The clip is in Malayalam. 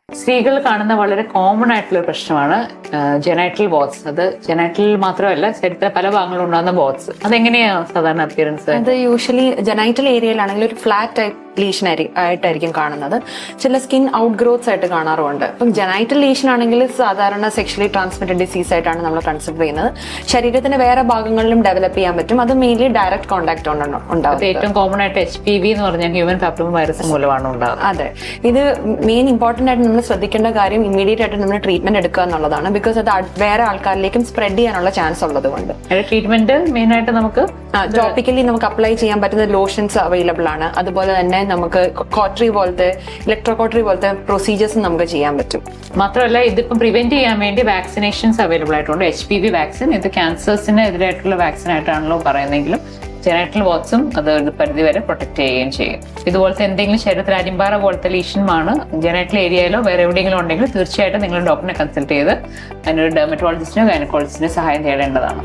സ്ത്രീകൾ കാണുന്ന വളരെ കോമൺ ആയിട്ടുള്ള ഒരു പ്രശ്നമാണ് ജെനൈറ്റൽ ബോത്സ്. അത് ജെനൈറ്റൽ മാത്രമല്ല, ശരീരത്തിലെ പല ഭാഗങ്ങളിലും ഉണ്ടാകുന്ന ബോത്സ്. അതെങ്ങനെയാണ് സാധാരണ അപ്പിയറൻസ്? അത് യൂഷ്വലി ജെനൈറ്റൽ ഏരിയയിലാണെങ്കിൽ ഒരു ഫ്ലാറ്റ് ടൈപ്പ് ലീഷൻ ആയിട്ടായിരിക്കും കാണുന്നത്. ചില സ്കിൻ ഔട്ട് ഗ്രോത്ത്സ് ആയിട്ട് കാണാറുണ്ട്. ഇപ്പം ജെനൈറ്റൽ ലീഷൻ ആണെങ്കിൽ സാധാരണ സെക്ഷലി ട്രാൻസ്മിറ്റഡ് ഡിസീസ് ആയിട്ടാണ് നമ്മൾ കൺസിഡർ ചെയ്യുന്നത്. ശരീരത്തിന്റെ വേറെ ഭാഗങ്ങളിലും ഡെവലപ്പ് ചെയ്യാൻ പറ്റും. അത് മെയിൻലി ഡയറക്റ്റ് കോൺടാക്ട് ഉണ്ടാവും. ഏറ്റവും കോമൺ ആയിട്ട് HPV എന്ന് പറഞ്ഞാൽ ഹ്യൂമൻ പാപ്പിലോമ വൈറസ് മൂലമാണ് ഉണ്ടാകുന്നത്. അതെ, ഇത് മെയിൻ ഇമ്പോർട്ടന്റ് ആയിട്ട് നമ്മൾ ശ്രദ്ധിക്കേണ്ട കാര്യം ഇമ്മീഡിയറ്റ് ആയിട്ട് നമ്മൾ ട്രീറ്റ്മെന്റ് എടുക്കുക എന്നുള്ളതാണ്. ബിക്കോസ് അത് വേറെ ആൾക്കാരിലേക്കും സ്പ്രെഡ് ചെയ്യാനുള്ള ചാൻസ് ഉള്ളത് കൊണ്ട്. ട്രീറ്റ്മെന്റ് മെയിൻ ആയിട്ട് നമുക്ക് ടോപ്പിക്കലി നമുക്ക് അപ്ലൈ ചെയ്യാൻ പറ്റുന്ന ലോഷൻസ് അവൈലബിൾ ആണ്. അതുപോലെ തന്നെ നമുക്ക് കോട്ടറി പോലത്തെ ഇലക്ട്രോ കോട്ടറി പോലത്തെ പ്രൊസീജിയേഴ്സ് നമുക്ക് ചെയ്യാൻ പറ്റും. മാത്രമല്ല ഇതിപ്പം പ്രിവെന്റ് ചെയ്യാൻ വേണ്ടി വാക്സിനേഷൻസ് അവൈലബിൾ ആയിട്ടുണ്ട്. HPV വാക്സിൻ, ഇത് ക്യാൻസേഴ്സിന് എതിരായിട്ടുള്ള വാക്സിൻ ആയിട്ടാണല്ലോ പറയുന്നെങ്കിലും ജെനൈറ്റൽ ബോത്സും അത് ഒരു പരിധി വരെ പ്രൊട്ടക്ട് ചെയ്യുകയും ചെയ്യും. ഇതുപോലത്തെ എന്തെങ്കിലും ശരീരത്തിൽ അരിമ്പാറ പോലത്തെ ലീഷനുമാണ് ജെനൈറ്റൽ ഏരിയയിലോ വേറെ എവിടെയെങ്കിലും ഉണ്ടെങ്കിൽ തീർച്ചയായിട്ടും നിങ്ങൾ ഡോക്ടറിനെ കൺസൾട്ട് ചെയ്ത് അതിനൊരു ഡെർമറ്റോളജിസ്റ്റിനോ ഗൈനക്കോളജിസ്റ്റിനോ സഹായം തേടേണ്ടതാണ്.